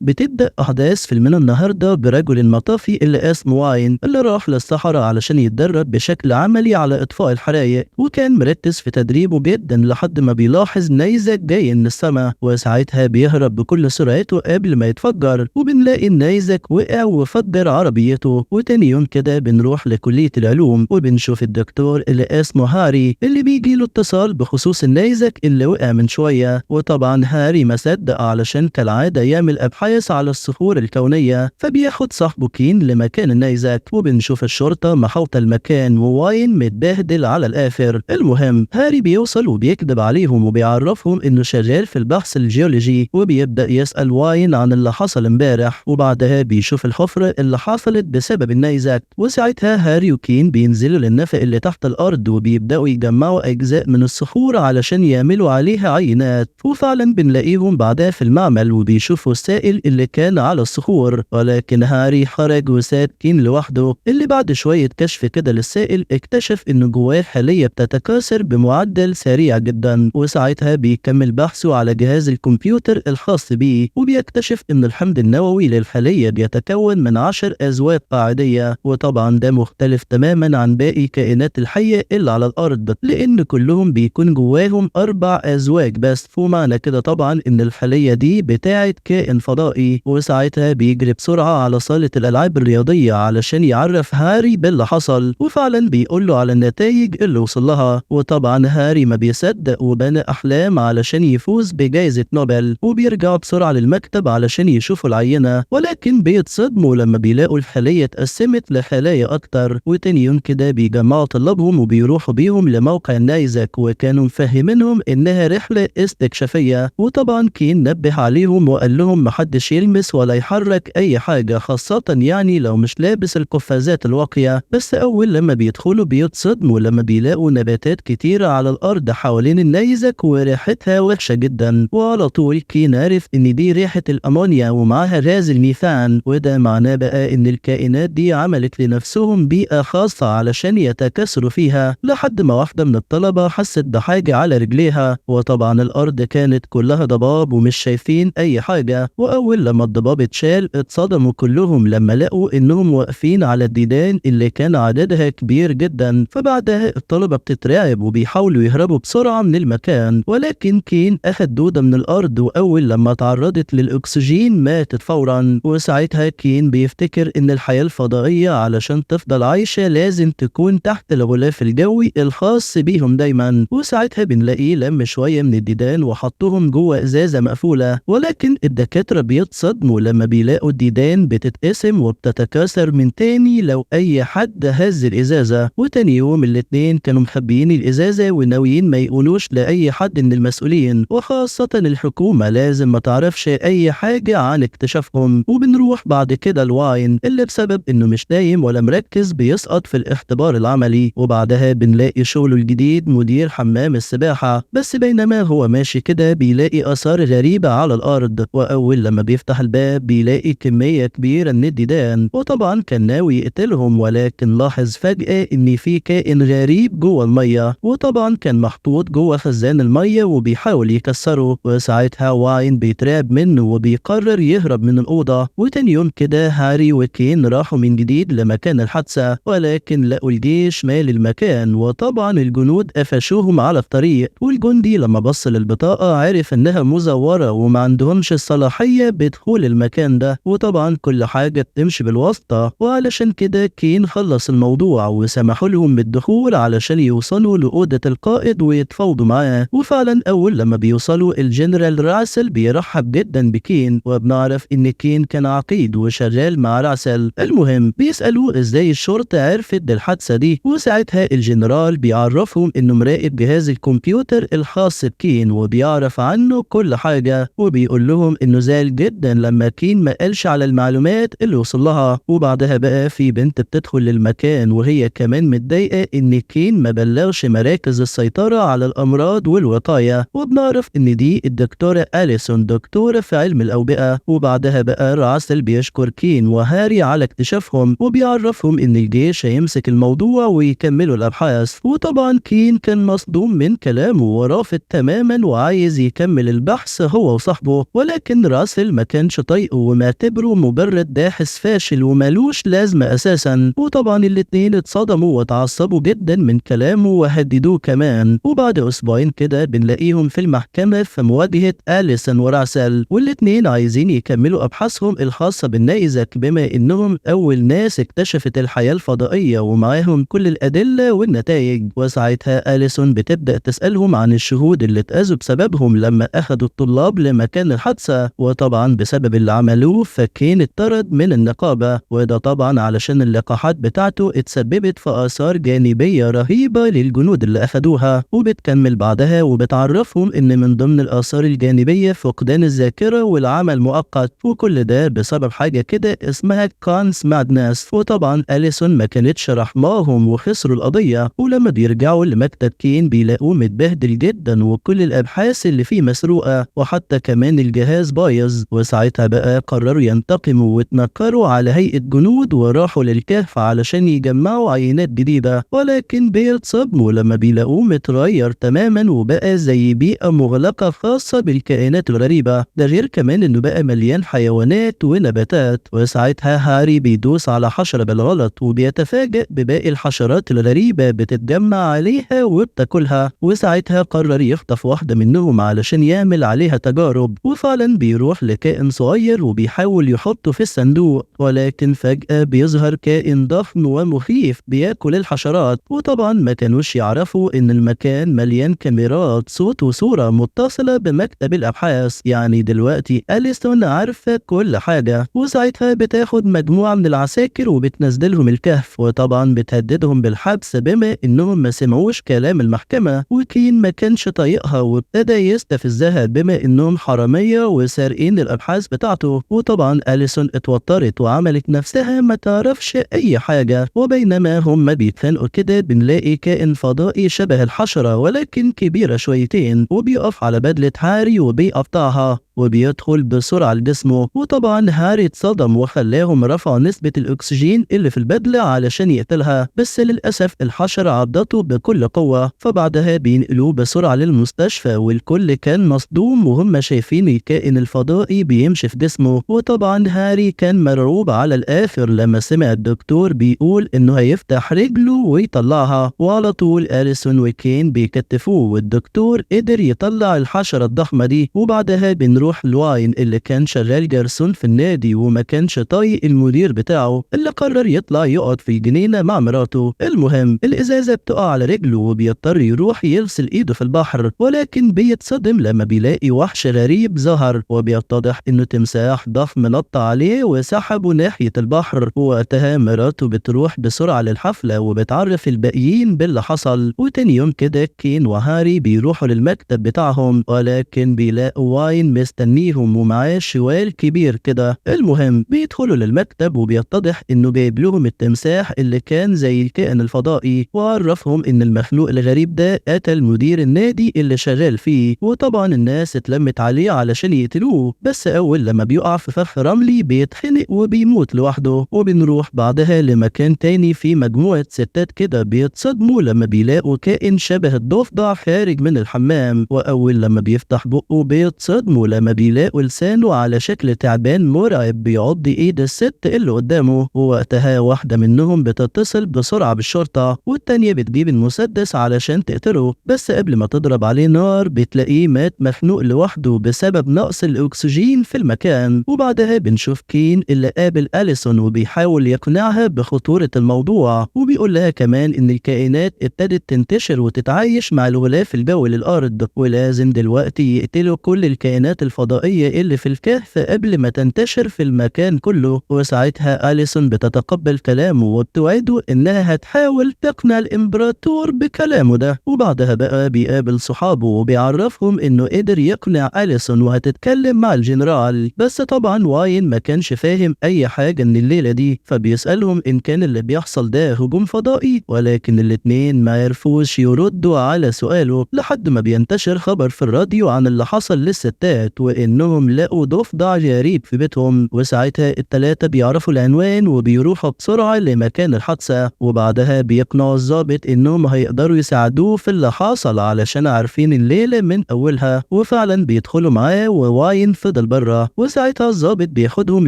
بتبدأ أحداث فيلمنا النهاردة برجل مطافي اللي اسمه واين اللي راح للصحراء علشان يتدرب بشكل عملي على إطفاء الحرايق، وكان مركز في تدريبه جدا لحد ما بيلاحظ نيزك جاي من السماء، وساعتها بيهرب بكل سرعته قبل ما يتفجر، وبنلاقي النيزك وقع وفجر عربيته. وتاني يوم كده بنروح لكلية العلوم وبنشوف الدكتور اللي اسمه هاري اللي بيجيله اتصال بخصوص النيزك اللي وقع من شوية. وطبعا هاري ما صدق علشان كالعادة يعمل أبحاث على الصخور الكونية، فبياخد صاحبه كين لمكان النيزك، وبنشوف الشرطة محوطة المكان وواين متبهدل على الآخر. المهم هاري بيوصل وبيكذب عليهم وبيعرفهم إنه شغال في البحث الجيولوجي، وبيبدأ يسأل واين عن اللي حصل امبارح، وبعدها بيشوف الحفرة اللي حصلت بسبب النيزك. وساعتها هاري وكين بينزلوا للنفق اللي تحت الأرض وبيبدأوا يجمعوا أجزاء من الصخور علشان يعملوا عليها عينات، وفعلا بنلاقيهم بعدها في المعمل وبيشوفوا السائل اللي كان على الصخور، ولكن هاري خرج وساب كين لوحده، اللي بعد شوية كشف كده للسائل اكتشف إنه جواه خلية بتتكاثر بمعدل سريع جدا. وساعتها بيكمل بحثه على جهاز الكمبيوتر الخاص بيه، وبيكتشف إن الحمض النووي للخلية بيتكون من 10 أزواج قاعدية، وطبعا ده مختلف تماما عن باقي الكائنات الحية اللي على الأرض، لأن كلهم بيكون جواهم 4 أزواج بس، ومعنى كده طبعا إن الخلية دي بتاعت كائن فضائي. وساعتها بيجري بسرعة على صالة الألعاب الرياضية علشان يعرف هاري باللي حصل، وفعلا بيقول له على النتائج اللي وصل لها. وطبعا هاري ما بيصدق وبنى أحلام علشان يفوز بجائزة نوبل، وبيرجعوا بسرعة للمكتب علشان يشوفوا العينة، ولكن بيتصدموا لما بيلاقوا الخلية اتقسمت لخلايا أكتر. وتاني يوم كده بيجمعوا طلابهم وبيروحوا بيهم لموقع النيزك، وكانوا مفهمينهم إنها رحلة استكشافية. وطبعا كين نبه عليهم وقال لهم محدش يلمس ولا يحرك أي حاجة، خاصة يعني لو مش لابس القفازات الواقية. بس أول لما بيدخلوا بيتصدموا لما بيلاقوا نباتات كتيرة على الأرض حوالين النيزك وريحتها وحشة جدا، وعلى طول كين عرف إن دي ريحة الأمونيا ومعاها غاز الميثان، وده معناه بقى إن الكائنات دي عملت لنفسهم بيئة خاصة علشان يتكاثروا فيها، لحد ما واحدة من الطلبة حست بحاجة على رجليها. وطبعا الأرض كانت كلها ضباب ومش شايفين أي حاجة، وأول لما الضباب اتشال اتصدموا كلهم لما لقوا إنهم واقفين على الديدان اللي كان عددها كبير جدا. فبعدها الطلبة بتترعب وبيحاولوا يهربوا بسرعة من المكان، ولكن كين أخد دودة من الأرض وأول لما تعرضت للأكسجين ماتت فورا. وساعتها كين بيفتكر إن الحياة الفضائية علشان تفضل عايشة لازم تكون تحت الغلاف الجوي الخاص بيهم دايما. وساعتها بنلاقيه لم شوية من الديدان وحطهم جوه إزازة مقفولة، ولكن الدكاترة بيتصدموا لما بيلاقوا الديدان بتتقسم وبتتكاثر من تاني لو أي حد هز الإزازة. وتاني يوم الاتنين كانوا مخبيين الإزازة وناويين ما يقولوش لأي حد من المسؤولين، وخاصة الحكومة لازم ما تعرفش أي حاجة عن اكتشافهم. وبنروح بعد كده لواين اللي بسبب إنه مش نايم ولا مركز بيسقط في الاختبار العملي، وبعدها بنلاقي شغله الجديد مدير حمام السباحة. بس بينما هو ماشي كده بيلاقي آثار غريبة على الأرض، وأول لما بيفتح الباب بيلاقي كمية كبيرة من الديدان، وطبعا كان ناوي يقتلهم، ولكن لاحظ فجأة إن في كائن غريب جوه المية، وطبعا كان محطوط جوه خزان المية وبيحاول يكسره. وساعتها واين بيترعب منه وبيقرر يهرب من الأوضة. وتاني يوم كده هاري وكين راحوا من جديد لمكان الحادثة، ولكن لقوا الجيش مال المكان، وطبعا الجنود قفشوهم على الطريق. والجندي لما بص للبطاقة عرف إنها مزورة وما عندهمش الصلاحية بدخول المكان ده، وطبعا كل حاجة بتمشي بالواسطة. وعلشان كده كين خلص الموضوع وسمحوا لهم بالدخول علشان يوصلوا لأوضة القائد ويتفاوضوا معاه. وفعلا أول لما بيوصلوا الجنرال راسل بيرحب جدا بكين، وبنعرف إن كين كان عقيد وشغال مع راسل. المهم بيسألوه إزاي الشرطة عرفت بالحادثة دي، وساعتها الجنرال بيعرفهم إنه مراقب جهاز الكمبيوتر الخاص بكين وبيعرف عنه كل حاجة، وبيقول لهم إنه زعل جدا لما كين ما قالش على المعلومات اللي وصل لها. وبعدها بقى في بنت بتدخل للمكان وهي كمان متضايقة إن كين ما بلغش مراكز السيطرة على الأمراض والوقاية، وبنعرف إن دي الدكتورة أليسون دكتورة في علم الأوبئة. وبعدها بقى راسل بيشكر كين وهاري على اكتشافهم وبيعرفهم إن الجيش هيمسك الموضوع ويكملوا الأبحاث. وطبعا كين كان مصدوم من كلامه ورافض تماما وعايز يكمل البحث هو وصاحبه، ولكن راسل ما كانش طايقه ومعتبره مجرد باحث فاشل ومالوش لازمة أساسا. وطبعا الاتنين اتصدموا واتعصبوا جدا من كلامه وهددوه كمان. وبعد أسبوعين كده بنلاقيهم في المحكمة في مواجهة أليسون وراسل، والاتنين عايزين يكملوا أبحاثهم الخاصة بالنيزك بما إنهم أول ناس اكتشفت الحياة الفضائية ومعاهم كل الأدلة والنتائج. وساعتها أليسون بتبدأ تسألهم عن الشهود اللي اتأذوا بسببهم لما أخدوا الطلاب لمكان الحادثة، وطبعا بسبب اللي عملوه فكين اتطرد من النقابة، وده طبعا علشان اللقاحات بتاعته اتسببت في آثار جانبية رهيبة للجنود اللي أخدوها. وبتكمل بعدها وبتعرفهم إن من ضمن الآثار الجانبية فقدان الذاكرة والعمى المؤقت، وكل ده بسبب حاجة كده اسمها كانس مادنس. وطبعا أليسون ما كانتش رحماهم وخسروا القضية، ولما بيرجعوا لمكتب كين بيلاقوه متبهدل جدا وكل الأبحاث اللي فيه مسروقة وحتى كمان الجهاز بايظ. وساعتها بقى قرروا ينتقموا واتنكروا على هيئة جنود وراحوا للكهف علشان يجمعوا عينات جديدة، ولكن بيتصدموا لما بيلاقوه متغير تماما وبقى زي بيئة مغلقة خاصة بالكائنات الغريبة. ده غير كمان انه بقى مليان حيوانات ونباتات. وساعتها هاري بيدوس على حشرة بالغلط وبيتفاجئ بباقي الحشرات الغريبة بتتجمع عليها وبتاكلها. وساعتها قرر يخطف واحدة منهم علشان يعمل عليها تجارب، وفعلا بيروح لكائن صغير وبيحاول يحطه في الصندوق، ولكن فجأة بيظهر كائن ضخم ومخيف بياكل الحشرات. وطبعا ما كانوش يعرفوا ان المكان مليان كاميرات صوت وصورة متصلة بمكتب الابحاث. يعني دلوقتي أليسون عارفة كل حاجة. وساعتها بتاخد مجموعة من العساكر وبتنزلهم الكهف، وطبعا بتهددهم بالحبس بما انهم ما سمعوش كلام المحكمة. وكين ما كانش طايقها وابتدى يستفزها بما انهم حرامية وسارقين الابحاث بتاعته. وطبعا أليسون اتوترت وعملت نفسها ما تعرفش اي حاجة. وبينما هم بيتخانقوا كده بنلاقي كائن فضائي شبه الحشرة ولكن كبيرة شويتين، وبيقف على بدلة هاري وبيقطعها وبيدخل بسرعة لجسمه. وطبعا هاري اتصدم وخلاهم رفعوا نسبة الأكسجين اللي في البدلة علشان يقتلها، بس للأسف الحشرة عضته بكل قوة. فبعدها بينقلوه بسرعة للمستشفى والكل كان مصدوم وهم شايفين الكائن الفضائي بيمشي في جسمه. وطبعا هاري كان مرعوب على الآخر لما سمع الدكتور بيقول إنه هيفتح رجله ويطلعها، وعلى طول أليسون وكين بيكتفوه والدكتور قدر يطلع الحشرة الضخمة دي. وبعدها بنروح لواين اللي كان شغال جرسون في النادي وما كانش طايق المدير بتاعه اللي قرر يطلع يقعد في الجنينة مع مراته. المهم الإزازة بتقع على رجله وبيضطر يروح يغسل إيده في البحر، ولكن بيتصدم لما بيلاقي وحش غريب ظهر وبيتضح إنه تمساح ضخم نط عليه وسحبه ناحية البحر. ووقتها مراته بتروح بسرعة للحفلة وبتعرف الباقيين باللي حصل. وتاني يوم كده كين وهاري بيروحوا للمكتب بتاعهم، ولكن بيلاقوا واين مستنيهم ومعاه شوال كبير كده. المهم بيدخلوا للمكتب وبيتضح انه جايب لهم التمساح اللي كان زي الكائن الفضائي، وعرفهم ان المخلوق الغريب ده قتل مدير النادي اللي شغال فيه. وطبعا الناس اتلمت عليه علشان يقتلوه، بس اول لما بيقع في فخ رملي بيتخنق وبيموت لوحده. وبنروح بعدها لمكان تاني في مجموعة ستات كده بيتصدموا لما بيلاقوا كائن شبه الضفدع خارج من الحمام، واول لما بيفتح بقه بيتصدموا لما بيلاقوا لسانه على شكل تعبان مرعب بيعض ايد الست اللي قدامه. ووقتها واحدة منهم بتتصل بسرعة بالشرطة والتانية بتجيب المسدس علشان تقتله، بس قبل ما تضرب عليه نار بتلاقيه مات مخنوق لوحده بسبب نقص الأكسجين في المكان. وبعدها بنشوف كين اللي قابل أليسون وبيحاول يقنعها بخطورة الموضوع، وبيقول لها كمان إن الكائنات ابتدت تنتشر وتتعايش مع الغلاف الجوي للأرض، ولازم دلوقتي يقتلوا كل الكائنات الفضائية اللي في الكهف قبل ما تنتشر في المكان كله. وساعتها أليسون بتتقبل كلامه وبتوعده إنها هتحاول تقنع الإمبراطور بكلامه ده. وبعدها بقى بيقابل صحابه وبيعرفهم إنه قدر يقنع أليسون وهتتكلم مع الجنرال، بس طبعا واين ما كانش فاهم أي حاجة من الليلة دي، فبيسألهم إن كان اللي بيحصل ده هجوم فضائي، ولكن الاتنين ما يعرفوش يردوا على سؤاله لحد ما بينتشر خبر في الراديو عن اللي حصل للستات. وإنهم لقوا ضفدع غريب في بيتهم، وساعتها التلاتة بيعرفوا العنوان وبيروحوا بسرعة لمكان الحادثة، وبعدها بيقنعوا الضابط إنهم هيقدروا يساعدوه في اللي حصل علشان عارفين الليلة من أولها، وفعلا بيدخلوا معاه وواين فضل بره. وساعتها الضابط بياخدهم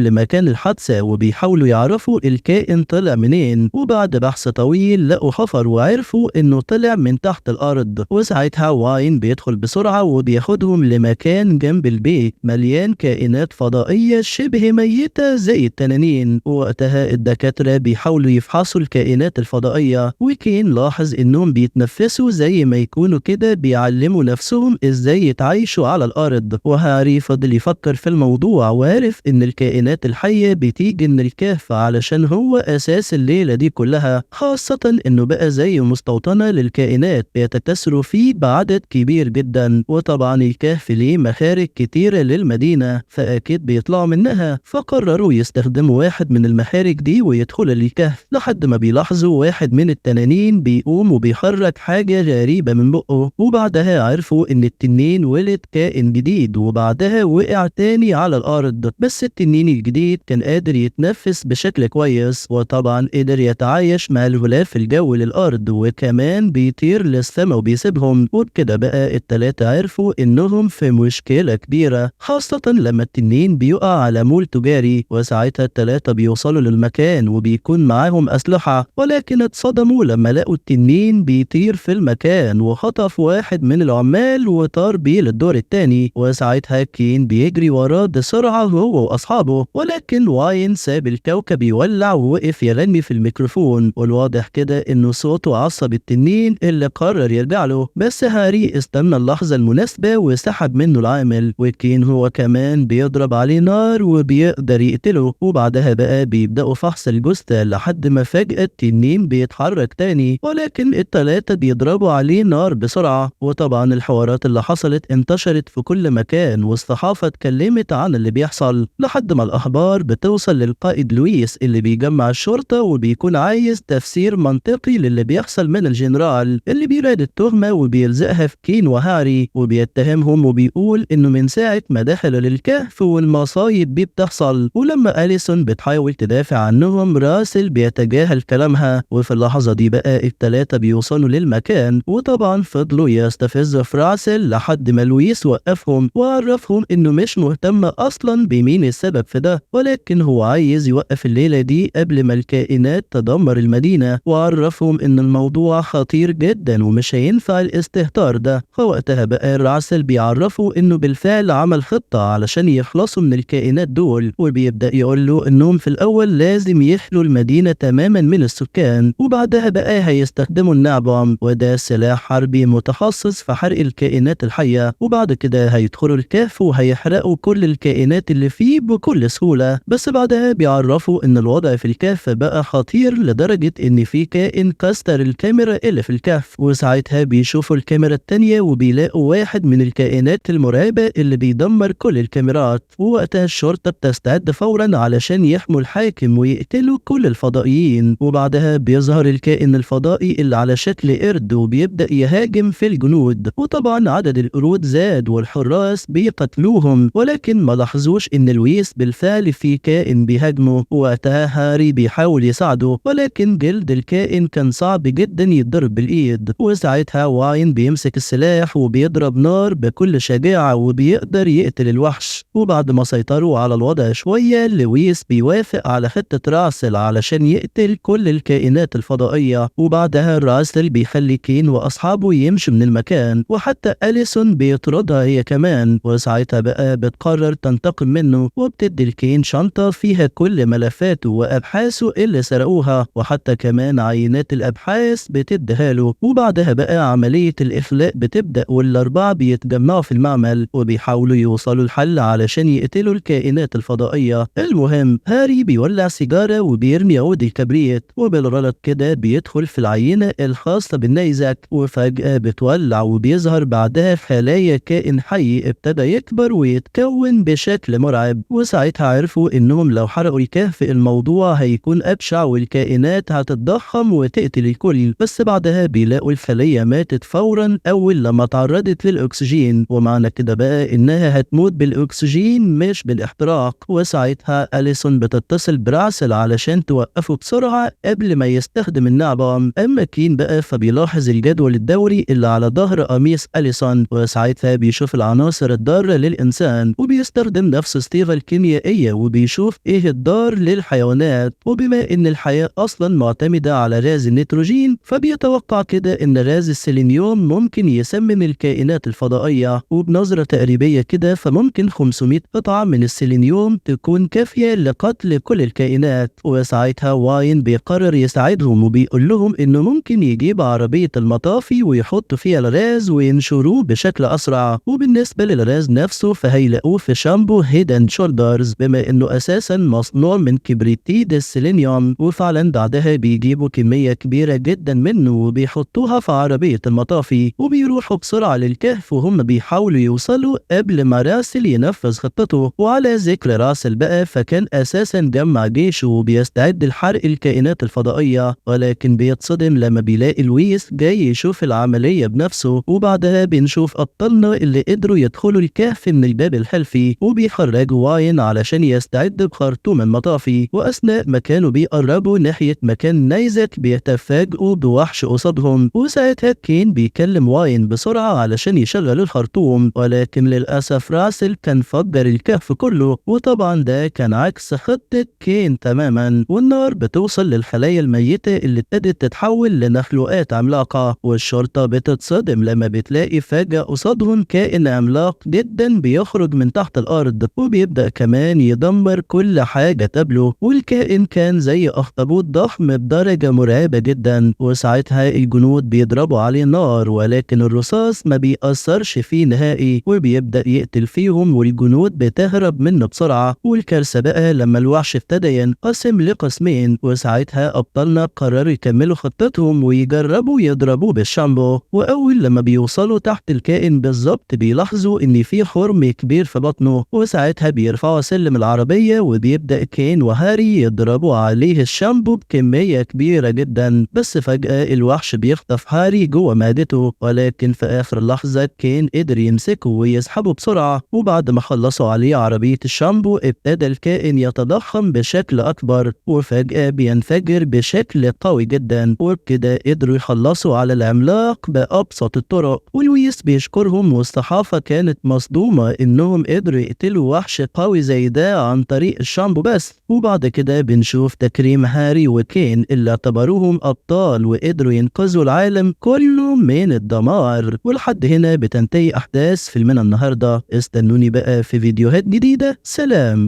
لمكان الحادثة وبيحاولوا يعرفوا الكائن طلع منين، وبعد بحث طويل لقوا حفر وعرفوا إنه طلع من تحت الأرض. وساعتها واين بيدخل بسرعة وبياخدهم لمكان جنب البيت مليان كائنات فضائية شبه ميتة زي التنانين. ووقتها الدكاترة بيحاولوا يفحصوا الكائنات الفضائية، وكين لاحظ إنهم بيتنفسوا زي ما يكونوا كده بيعلموا نفسهم إزاي يتعايشوا على الأرض. وهاري فضل يفكر في الموضوع وعرف إن الكائنات الحية بتيجي من الكهف علشان هو أساس الليلة دي كلها، خاصة إنه بقى زي مستوطنة للكائنات بيتكاثروا فيه بعدد كبير جدا. وطبعا الكهف ليه مخارج كتيرة للمدينة فأكيد بيطلعوا منها، فقرروا يستخدموا واحد من المخارج دي ويدخلوا للكهف لحد ما بيلاحظوا واحد من التنانين بيقوم وبيخرج حاجة غريبة من بقه. وبعدها عرفوا إن التنين ولد كائن جديد وبعدها وقع تاني على الأرض، بس التنين الجديد كان قادر يتنفس بشكل كويس، وطبعا قدر يتعايش مع الغلاف الجوي للأرض وكمان بيطير للسما وبيسيبهم. وبكده بقى التلاتة عرفوا إنهم في مشكلة كبيرة، خاصة لما التنين بيقع على مول تجاري. وساعتها التلاتة بيوصلوا للمكان وبيكون معاهم أسلحة، ولكن اتصدموا لما لقوا التنين بيطير في المكان وخطف واحد من العمال وطار بيه للدور التاني. وساعتها كين بيجري وراه بسرعة هو وأصحابه، ولكن واين ساب الكوكب يولع ووقف يغني في الميكروفون، والواضح كده إنه صوته عصب التنين اللي قرر يرجع له. بس هاري استنى اللحظة المناسبة وسحب منه العامل، وكين هو كمان بيضرب عليه نار وبيقدر يقتله. وبعدها بقى بيبدأوا فحص الجثة لحد ما فجأة التنين بيتحرك تاني، ولكن التلاتة بيضربوا عليه نار بسرعة. وطبعا الحوارات اللي حصلت انتشرت في كل مكان والصحافة اتكلمت عن اللي بيحصل، لحد ما الأخبار بتوصل للقائد لويس اللي بيجمع الشرطة وبيكون عايز تفسير منطقي للي بيحصل من الجنرال اللي بيراد التهمة وبيلزقها في كين وهاري، وبيتهمهم وبيقول إنه من ساعة ما دخلوا للكهف والمصايب دي بتحصل. ولما أليسون بتحاول تدافع عنهم راسل بيتجاهل كلامها. وفي اللحظة دي بقى التلاتة بيوصلوا للمكان، وطبعا فضلوا يستفزوا في راسل لحد ما لويس وقفهم وعرفهم إنه مش مهتم أصلا بمين السبب في ده، ولكن هو عايز يوقف الليلة دي قبل ما الكائنات تدمر المدينة، وعرفهم إن الموضوع خطير جدا ومش هينفع الاستهتار ده. فوقتها بقى راسل بيعرفوا إنه بالفعل عمل خطة علشان يخلصوا من الكائنات دول، وبيبدأ يقول له إنهم في الأول لازم يحلوا المدينة تماما من السكان، وبعدها بقى هيستخدموا النعبم، وده سلاح حربي متخصص في حرق الكائنات الحية. وبعد كده هيدخلوا الكهف وهيحرقوا كل الكائنات اللي فيه بكل سهولة. بس بعدها بيعرفوا إن الوضع في الكهف بقى خطير لدرجة إن في كائن كسر الكاميرا اللي في الكهف، وساعتها بيشوفوا الكاميرا التانية وبيلاقوا واحد من الكائنات المرعبة اللي بيدمر كل الكاميرات. ووقتها الشرطة بتستعد فورا علشان يحموا الحاكم ويقتلوا كل الفضائيين. وبعدها بيظهر الكائن الفضائي اللي على شكل قرد وبيبدأ يهاجم في الجنود، وطبعا عدد القرود زاد والحراس بيقتلوهم، ولكن ما لاحظوش ان لويس بالفعل في كائن بيهاجمه. وقتها هاري بيحاول يساعده، ولكن جلد الكائن كان صعب جدا يتضرب بالايد. وساعتها واين بيمسك السلاح وبيضرب نار بكل شجاعة وبيقدر يقتل الوحش. وبعد ما سيطروا على الوضع شوية لويس بيوافق على خطة راسل علشان يقتل كل الكائنات الفضائية. وبعدها راسل بيخلي كين وأصحابه يمشوا من المكان، وحتى أليسون بيطردها هي كمان. وساعتها بقى بتقرر تنتقم منه وبتدي لكين شنطة فيها كل ملفاته وأبحاثه اللي سرقوها، وحتى كمان عينات الأبحاث بتديها له. وبعدها بقى عملية الإخلاء بتبدأ والأربعة بيتجمعوا في المعمل وبيحاولوا يوصلوا الحل علشان يقتلوا الكائنات الفضائية. المهم هاري بيولع سيجارة وبيرمي عود الكبريت، وبالغلط كده بيدخل في العينة الخاصة بالنيزك، وفجأة بتولع وبيظهر بعدها خلايا كائن حي ابتدى يكبر ويتكون بشكل مرعب. وساعتها عرفوا انهم لو حرقوا الكهف الموضوع هيكون ابشع والكائنات هتتضخم وتقتل الكل. بس بعدها بيلاقوا الخلية ماتت فورا اول لما تعرضت للاكسجين، ومعنى كده بقى إنها هتموت بالأكسجين مش بالاحتراق. وساعتها أليسون بتتصل براسل علشان توقفه بسرعة قبل ما يستخدم النعبة. أما كين بقى فبيلاحظ الجدول الدوري اللي على ظهر قميص أليسون، وساعتها بيشوف العناصر الضارة للإنسان، وبيستخدم نفس الصيغة الكيميائية وبيشوف إيه الضار للحيوانات. وبما إن الحياة أصلا معتمدة على غاز النيتروجين، فبيتوقع كده إن غاز السيلينيوم ممكن يسمم الكائنات الفضائية. وبنظرة تقريبية كده فممكن 500 قطعة من السيلينيوم تكون كافية لقتل كل الكائنات. وساعتها واين بيقرر يساعدهم وبيقول لهم إنه ممكن يجيب عربية المطافي ويحط فيها الغاز وينشروه بشكل أسرع. وبالنسبة للغاز نفسه فهيلاقوه في شامبو هيد اند شولدرز، بما إنه أساسا مصنوع من كبريتيد السيلينيوم. وفعلا بعدها بيجيبوا كمية كبيرة جدا منه وبيحطوها في عربية المطافي، وبيروحوا بسرعة للكهف وهم بيحاولوا يوصلوا قبل ما راسل ينفذ خطته. وعلى ذكر راسل بقى فكان أساسا جمع جيشه وبيستعد لحرق الكائنات الفضائية، ولكن بيتصدم لما بيلاقي لويس جاي يشوف العملية بنفسه. وبعدها بنشوف أبطالنا اللي قدروا يدخلوا الكهف من الباب الخلفي، وبيخرجوا واين علشان يستعد بخرطوم المطافي. وأثناء ما كانوا بيقربوا ناحية مكان نيزك بيتفاجئوا بوحش قصادهم، وساعتها كين بيكلم واين بسرعة علشان يشغل الخرطوم، ولكن للأسف راسل كان فجر الكهف كله. وطبعا ده كان عكس خطة كين تماما. والنار بتوصل للخلايا الميتة اللي ابتدت تتحول لمخلوقات عملاقة، والشرطة بتتصدم لما بتلاقي فجأة قصادهم كائن عملاق جدا بيخرج من تحت الأرض، وبيبدأ كمان يدمر كل حاجة تقابله. والكائن كان زي أخطبوط ضخم بدرجة مرعبة جدا. وساعتها الجنود بيضربوا عليه نار، ولكن الرصاص ما بيأثرش فيه نهائي وبيبدأ يقتل فيهم، والجنود بتهرب منه بسرعة. والكارثة بقى لما الوحش ابتدى ينقسم لقسمين، وساعتها أبطالنا قرروا يكملوا خطتهم ويجربوا يضربوه بالشامبو. وأول لما بيوصلوا تحت الكائن بالظبط بيلاحظوا إن في خرم كبير في بطنه، وساعتها بيرفعوا سلم العربية وبيبدأ كين وهاري يضربوا عليه الشامبو بكمية كبيرة جدا. بس فجأة الوحش بيخطف هاري جوه معدته، ولكن في آخر لحظة كين قدر يمسكه ويسحبه بسرعة. وبعد ما خلصوا عليه عربية الشامبو ابتدى الكائن يتضخم بشكل أكبر، وفجأة بينفجر بشكل قوي جدا. وبكده قدروا يخلصوا على العملاق بأبسط الطرق. ولويس بيشكرهم، والصحافة كانت مصدومة إنهم قدروا يقتلوا وحش قوي زي ده عن طريق الشامبو بس. وبعد كده بنشوف تكريم هاري وكين اللي اعتبروهم أبطال وقدروا ينقذوا العالم كله من الدمار. ولحد هنا بتنتهي أحداث فيلمنا النهاردة. استنوني بقى في فيديوهات جديدة. سلام.